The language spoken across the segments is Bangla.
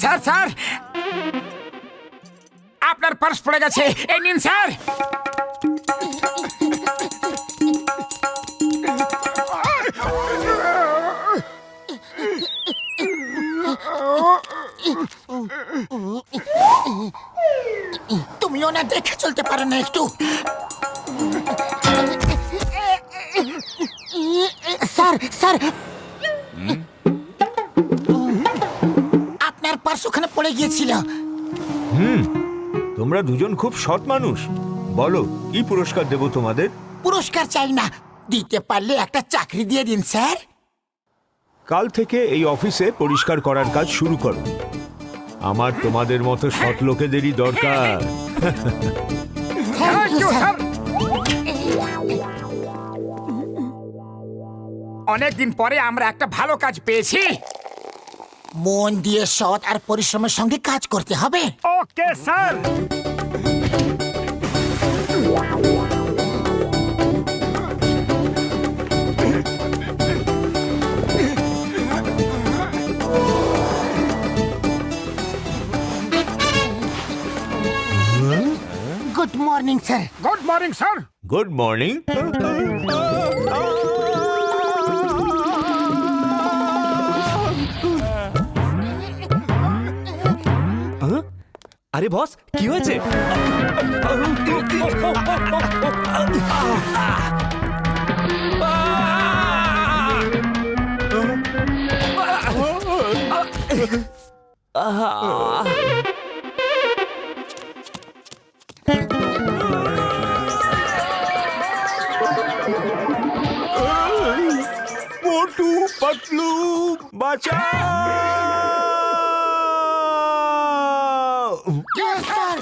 স্যার স্যার, আপনার পার্স পড়ে গেছে, এই নিন স্যার। তুমিও না দেখে চলতে পারো না একটু? স্যার স্যার, আপনার পার্স ওখানে পড়ে গিয়েছিল। তোমরা দুজন খুব সৎ মানুষ। বলো, কি পুরস্কার দেব তোমাদের? পুরস্কার চাই না, দিতে পারলে একটা চাকরি দিয়ে দিন স্যার। কাল থেকে এই অফিসে পরিষ্কার করার কাজ শুরু করো। আমার তোমাদের মতো সৎ লোকেদেরই দরকার। Thank you, sir. অনেকদিন পরে আমরা একটা ভালো কাজ পেয়েছি। মন দিয়ে সৎ আর পরিশ্রমের সঙ্গে কাজ করতে হবে। Okay sir. Good morning sir. Good morning sir. Good morning. আরে বস, কি হয়েছে? মোটু পাতলু বাঁচাও! স্যার,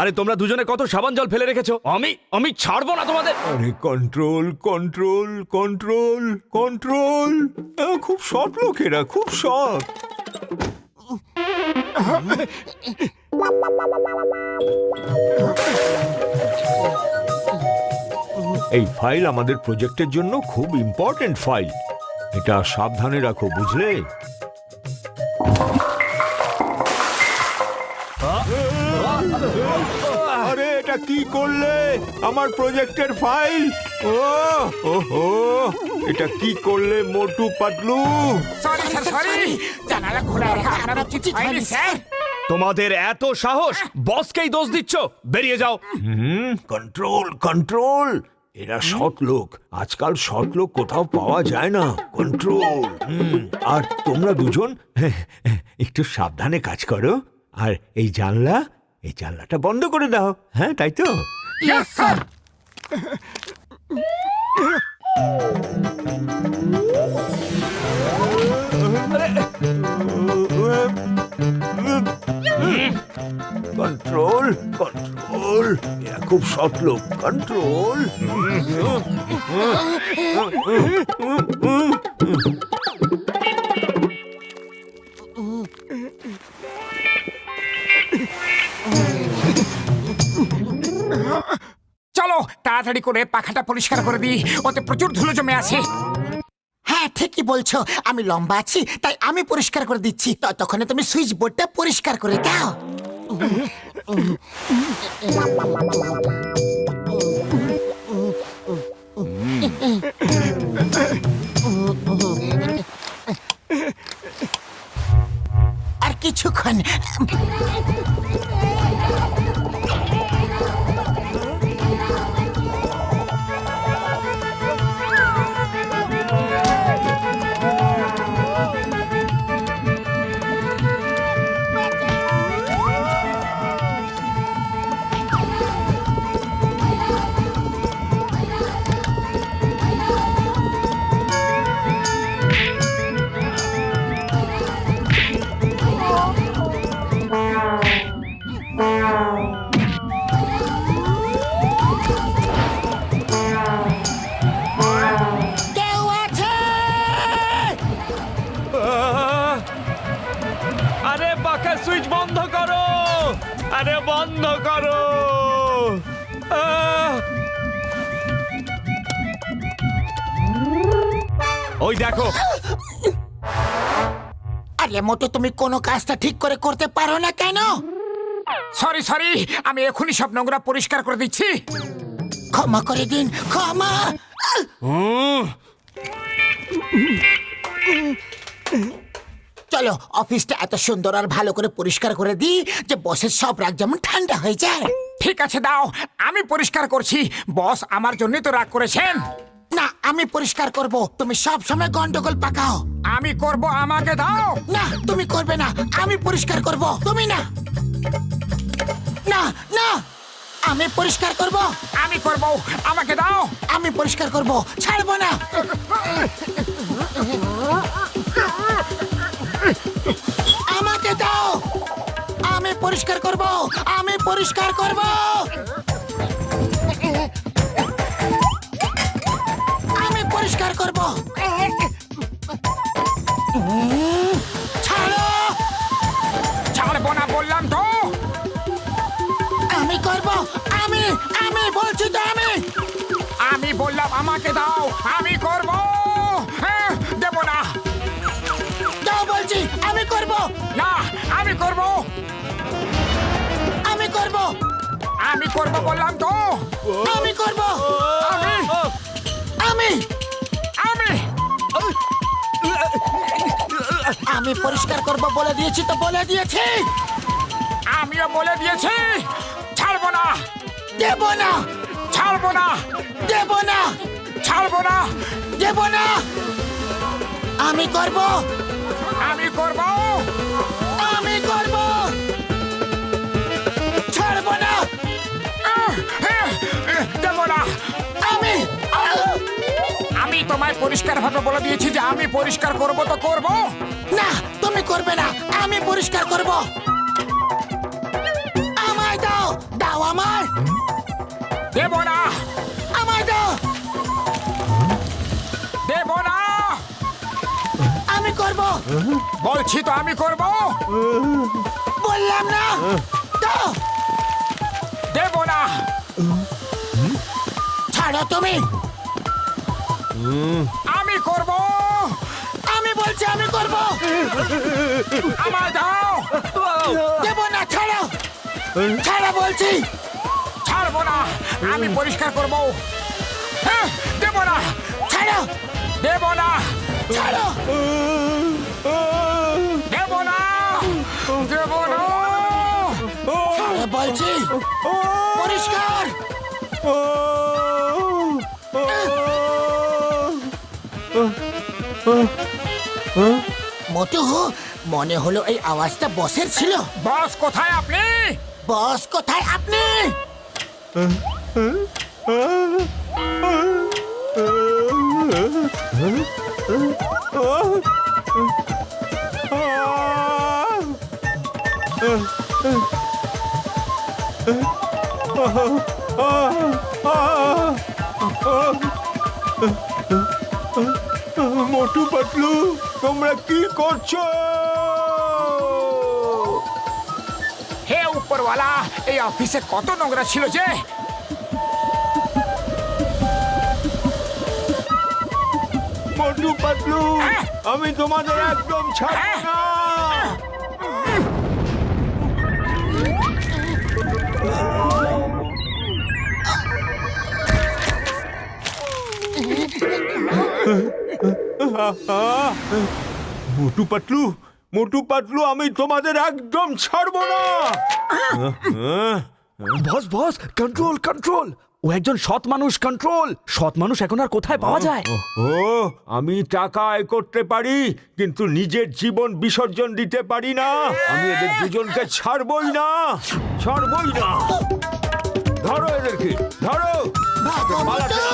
আরে তোমরা দুজনে কত সাবান জল ফেলে রেখেছো। আমি ছাড়বো না তোমাদের। আরে কন্ট্রোল কন্ট্রোল কন্ট্রোল কন্ট্রোল। খুব সৎ লোকেরা, খুব সৎ। এই ফাইল আমাদের প্রজেক্টের জন্য খুব ইম্পর্টেন্ট ফাইল। এটা সাবধানে রাখো, বুঝলে? আরে এটা কি করলে? আমার প্রজেক্টের ফাইল! ওহো, এটা কি করলে Motu Patlu? Sorry sir, sorry. জানালা খোলা রাখা আপনার উচিত হয়নি স্যার। তোমাদের এত সাহস, বসকেই দোষ দিচ্ছ। বেরিয়ে যাও। Control control. এরা সৎ লোক। আজকাল সৎ লোক কোথাও পাওয়া যায় না। কন্ট্রোল। আর তোমরা দুজন একটু সাবধানে কাজ করো। আর এই জানলাটা বন্ধ করে দাও। হ্যাঁ, তাই তো? Yes sir. Control control. এরা খুব সৎ লোক। কন্ট্রোল। চলো তাড়াতাড়ি করে পাখাটা পরিষ্কার করে দিই, ওতে প্রচুর ধুলো জমে আছে। হ্যাঁ ঠিকই বলছো, আমি লম্বা আছি তাই আমি পরিষ্কার করে দিচ্ছি। ততক্ষণে তুমি সুইচ বোর্ডটা পরিষ্কার করে দাও। আর কিছুক্ষণ। আরে পাখার সুইচ বন্ধ করো। আরে বন্ধ করো। আহ! ওই দেখো, আরে মোটো তুমি কোনো কাজটা ঠিক করে করতে পারো না কেন? সরি সরি, আমি এখনই সব নোংরা পরিষ্কার করে দিচ্ছি। ক্ষমা করে দিন, ক্ষমা। চলো অফিসটা এত সুন্দর আর ভালো করে পরিষ্কার করে দিই যে বসের সব রাগ যেমন ঠান্ডা হয়ে যায়। ঠিক আছে দাও, আমি পরিষ্কার করছি। বস আমার জন্যই তো রাগ করেছেন। না, আমি পরিষ্কার করব, তুমি সব সময় গন্ডগোল পাকাও। আমি করব, আমাকে দাও। না, তুমি করবে না, আমি পরিষ্কার করব, তুমি না। না না, আমি পরিষ্কার করব, আমি করব, আমাকে দাও। আমি পরিষ্কার করব, ছাড়বো না। আমাকে দাও, আমি পরিষ্কার করব, আমি পরিষ্কার করব। আমি পরিষ্কার করব। ছাড়ো, ছাড়বো না বললাম তো। আমি করব, আমি আমি বলছি তো আমি। আমি বললাম আমাকে দাও, আমি করব। হ্যাঁ, দেবো না। দাও বলছি, আমি করব, না, আমি করব, আমি করব, আমি করব বললাম তো। আমি করব, আমি আমি আমি আমি পরিষ্কার করব বলে দিয়েছি তো, বলে দিয়েছি। আমিও বলে দিয়েছি, ছাড়বো না, দেব না, ছাড়বো না, দেব না, ছাড়বো না। দেব না। আমি করব, আমি করব, আমি করব, ছাড়ব না। দেবো না। আমি আমি তোমায় পরিষ্কার ভাবে বলে দিয়েছি যে আমি পরিষ্কার করব তো করব। না, তুমি করবে না, আমি পরিষ্কার করব। আমায় দাও, দাও আমায়, দেবো না, আমায় দাও। দেবো না। আমি করব, বলছি তো আমি করব। বললাম না, দাও। দেবো না। ছাড়ো তুমি, আমি করব, আমি বলছি আমি করব। আমায় দাও। দেব না, ছাড়ো, ছাড়ো বলছি। ছাড়বো না, আমি পরিষ্কার করব। হ্যাঁ, দেবো না, ছাড়ো, দেবো না, ছাড়ো, দেবো না, দেবো না। ছাড়ো বলছি, পরিষ্কার। মোটু, মনে হলো এই আওয়াজটা বসের ছিল। বস কোথায় আপনি? বস কোথায় আপনি? মোটু পাতলু, তোমরা কি করছো? হে উপরওয়ালা, এই অফিসে কত নোংরা ছিল যে। মোটু পাতলু, হ্যাঁ? আমি তোমাদের একদম ছাড়ব হ্যাঁ? না। মোটু পাতলু, মোটু পাতলু, আমি তোমাদের একদম ছাড়ব না। বস বস, কন্ট্রোল কন্ট্রোল। ও একজন সৎ মানুষ, কন্ট্রোল। সৎ মানুষ এখন আর কোথায় পাওয়া যায়? ও, আমি টাকা আয় করতে পারি, কিন্তু নিজের জীবন বিসর্জন দিতে পারি না। আমি এদের দুজনকে ছাড়বই না, ছাড়বই না। ধরো এদেরকে, ধরো। ভাগো পালাতে মোটু,